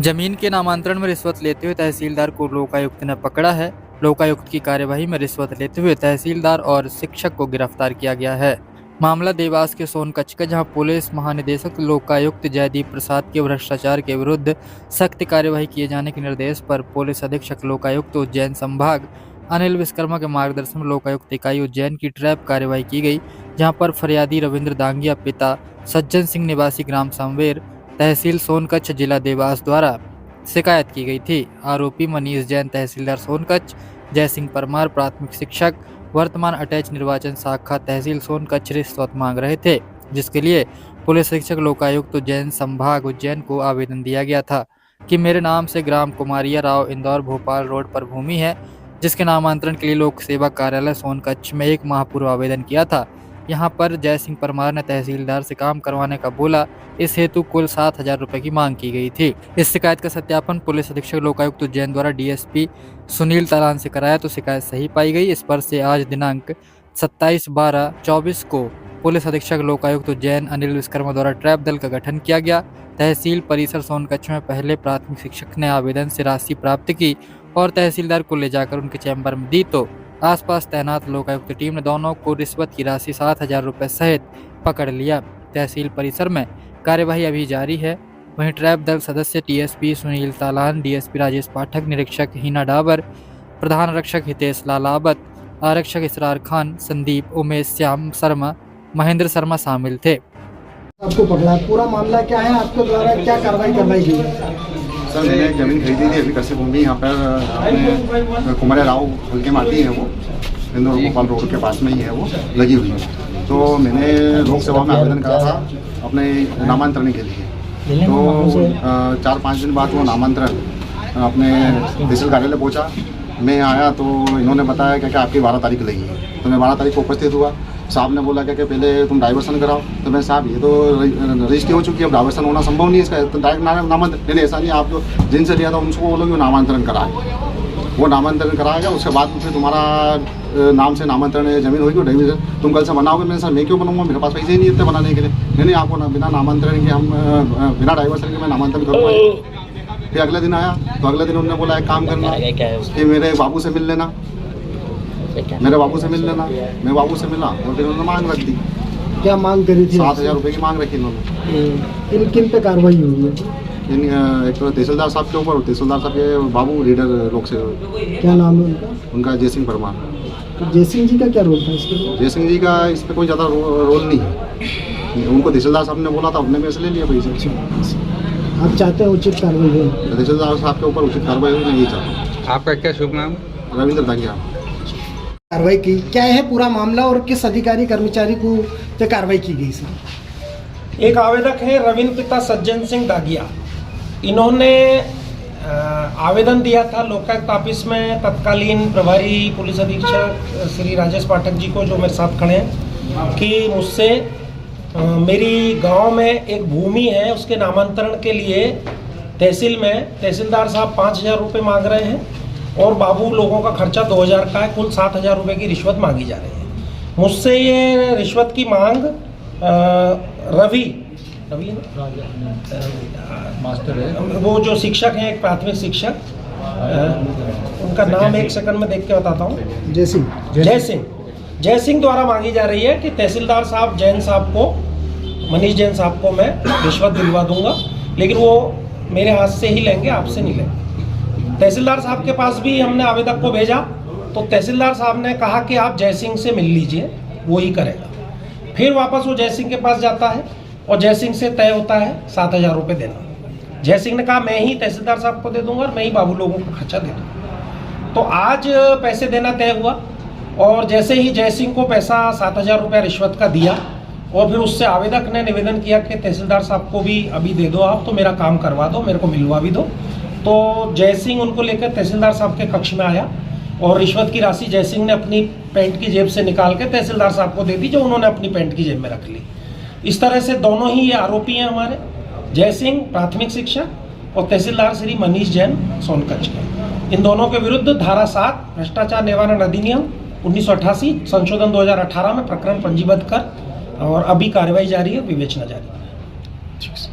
जमीन के नामांतरण में रिश्वत लेते हुए तहसीलदार को लोकायुक्त ने पकड़ा है। लोकायुक्त की कार्यवाही में रिश्वत लेते हुए तहसीलदार और शिक्षक को गिरफ्तार किया गया है। मामला देवास के सोनकच्छ का, जहां पुलिस महानिदेशक लोकायुक्त जयदीप प्रसाद के भ्रष्टाचार के विरुद्ध सख्त कार्यवाही किए जाने के निर्देश पर पुलिस अधीक्षक लोकायुक्त उज्जैन संभाग अनिल विश्वकर्मा के मार्गदर्शन में लोकायुक्त इकाई उज्जैन की ट्रैप कार्यवाही की गई, जहां पर फरियादी रविंद्र दांगिया पिता सज्जन सिंह निवासी ग्राम सामवेर तहसील सोनकच्छ जिला देवास द्वारा शिकायत की गई थी। आरोपी मनीष जैन तहसीलदार सोनकच्छ, जय सिंह परमार प्राथमिक शिक्षक वर्तमान अटैच निर्वाचन शाखा तहसील सोनकच्छ रिश्वत मांग रहे थे, जिसके लिए पुलिस अधीक्षक लोकायुक्त उज्जैन संभाग उज्जैन को आवेदन दिया गया था कि मेरे नाम से ग्राम कुमारिया राव इंदौर भोपाल रोड पर भूमि है, जिसके नामांतरण के लिए लोक सेवा कार्यालय सोनकच्छ में 1 माह पूर्व आवेदन किया था। यहाँ पर जय सिंह परमार ने तहसीलदार से काम करवाने का बोला, इस हेतु कुल 7,000 रुपए की मांग की गई थी। इस शिकायत का सत्यापन पुलिस अधीक्षक लोकायुक्त उज्जैन द्वारा डीएसपी सुनील तालान से कराया तो शिकायत सही पाई गई। इस पर से आज दिनांक 27/12/24 को पुलिस अधीक्षक लोकायुक्त उज्जैन अनिल विश्वकर्मा द्वारा ट्रैप दल का गठन किया गया। तहसील परिसर सोनकच्छ में पहले प्राथमिक शिक्षक ने आवेदन से राशि प्राप्त की और तहसीलदार को ले जाकर उनके चैम्बर में दी, तो आसपास तैनात लोकायुक्त टीम ने दोनों को रिश्वत की राशि 7,000 रुपये सहित पकड़ लिया। तहसील परिसर में कार्यवाही अभी जारी है। वहीं ट्रैप दल सदस्य टीएसपी सुनील तालान, डीएसपी राजेश पाठक, निरीक्षक हिना डाबर, प्रधान रक्षक हितेश लालावत, आरक्षक इसरार खान, संदीप, उमेश, श्याम शर्मा, महेंद्र शर्मा शामिल थे। आपको पकड़ा, पूरा मामला क्या है? आपके द्वारा क्या कार्रवाई करवाई गई? सर, मैंने एक ज़मीन खरीदी थी अभी कस्बे भूमि, यहाँ पर अपने कुमारिया राव हल्के माटी है, वो इंदौर भोपाल रोड के पास में ही है, वो लगी हुई है। तो मैंने लोक सेवा में आवेदन करा था अपने नामांतरण के लिए। तो 4-5 दिन बाद वो नामांतरण अपने तहसील कार्यालय पहुँचा। मैं आया तो इन्होंने बताया कि आपकी 12 तारीख लगी है। तो मैं 12 तारीख को उपस्थित हुआ। साहब ने बोला कि पहले तुम डाइवर्सन कराओ। तो मैं साहब, ये तो रजिस्ट्री हो चुकी है, अब डाइवर्सन होना संभव नहीं है इसका, तो डायरेक्ट नामांतरण। नहीं, ऐसा नहीं, आप जो जिनसे लिया था उनको बोलोगे नामांतरण कराए। वो नामांतरण कराएगा, उसके बाद फिर तुम्हारा नाम से नामांतरण जमीन होगी, डाइवर्सन तुम कल से बनाओगे। मैंने सर, मैं क्यों बनाऊंगा, मेरे पास पैसे ही नहीं इतने बनाने के लिए। नहीं, आपको बिना नामांतरण के हम बिना डाइवर्सन के मैं नामांतरण करूँगा। फिर अगले दिन आया तो अगले दिन उन्होंने बोला एक काम करना कि मेरे बाबू से मिल लेना, मेरे बाबू से मिल लेना। मैं बाबू से मिला और फिर उन्होंने मांग रख दी। क्या मांग करी थी? 7,000 रुपये की मांग रखी इन्होंने। किन पे कार्रवाई हुई है? एक तो तहसीलदार साहब के ऊपर, तहसीलदार साहब के बाबू लीडर लोग से। क्या नाम है उनका? उनका जय सिंह परमार। तो जय सिंह जी का क्या रोल था इसमें? जय सिंह जी का इस पर कोई ज़्यादा रोल नहीं है। उनको तहसीलदार साहब ने बोला था, अपने में से ले लिया पैसे। आप चाहते हैं उचित कार्रवाई हो? तहसीलदार साहब के ऊपर उचित कार्रवाई हो, यही चाहता। आपका क्या शुभ नाम? रविंद्र दांगिया। कार्रवाई की क्या है पूरा मामला और किस अधिकारी कर्मचारी को पे कार्रवाई की गई सर? एक आवेदक है रविंद्र पिता सज्जन सिंह दागिया। इन्होंने आवेदन दिया था लोकायुक्त ऑफिस में तत्कालीन प्रभारी पुलिस अधीक्षक श्री राजेश पाठक जी को, जो मेरे साथ खड़े हैं, कि मुझसे मेरी गांव में एक भूमि है, उसके नामांतरण के लिए तहसील में तहसीलदार साहब 5,000 रुपये मांग रहे हैं और बाबू लोगों का खर्चा 2,000 का है। कुल 7,000 रुपये की रिश्वत मांगी जा रही है मुझसे। ये रिश्वत की मांग रवि मास्टर है, वो जो शिक्षक हैं, एक प्राथमिक शिक्षक, उनका नाम एक सेकंड में देख के बताता हूँ। जय सिंह द्वारा मांगी जा रही है कि तहसीलदार साहब जैन साहब को, मनीष जैन साहब को मैं रिश्वत दिलवा दूंगा, लेकिन वो मेरे हाथ से ही लेंगे, आपसे नहीं लेंगे। तहसीलदार साहब के पास भी हमने आवेदक को भेजा तो तहसीलदार साहब ने कहा कि आप जय सिंह से मिल लीजिए, वो ही करेगा। फिर वापस वो जय सिंह के पास जाता है और जय सिंह से तय होता है 7,000 रुपये देना। जय सिंह ने कहा मैं ही तहसीलदार साहब को दे दूंगा और मैं ही बाबू लोगों को खर्चा दे दूंगा। तो आज पैसे देना तय हुआ और जैसे ही जय सिंह को पैसा 7,000 रुपया रिश्वत का दिया और फिर उससे आवेदक ने निवेदन किया कि तहसीलदार साहब को भी अभी दे दो आप, तो मेरा काम करवा दो, मेरे को मिलवा भी दो। तो जय सिंह उनको लेकर तहसीलदार साहब के कक्ष में आया और रिश्वत की राशि जय सिंह ने अपनी पैंट की जेब से निकाल के तहसीलदार साहब को दे दी, जो उन्होंने अपनी पैंट की जेब में रख ली। इस तरह से दोनों ही ये आरोपी हैं हमारे, जय सिंह प्राथमिक शिक्षक और तहसीलदार श्री मनीष जैन सोनकच्छ के। इन दोनों के विरुद्ध धारा 7 भ्रष्टाचार निवारण अधिनियम 1988 संशोधन 2018 में प्रकरण पंजीबद्ध कर और अभी कार्रवाई जारी है, विवेचना जारी है।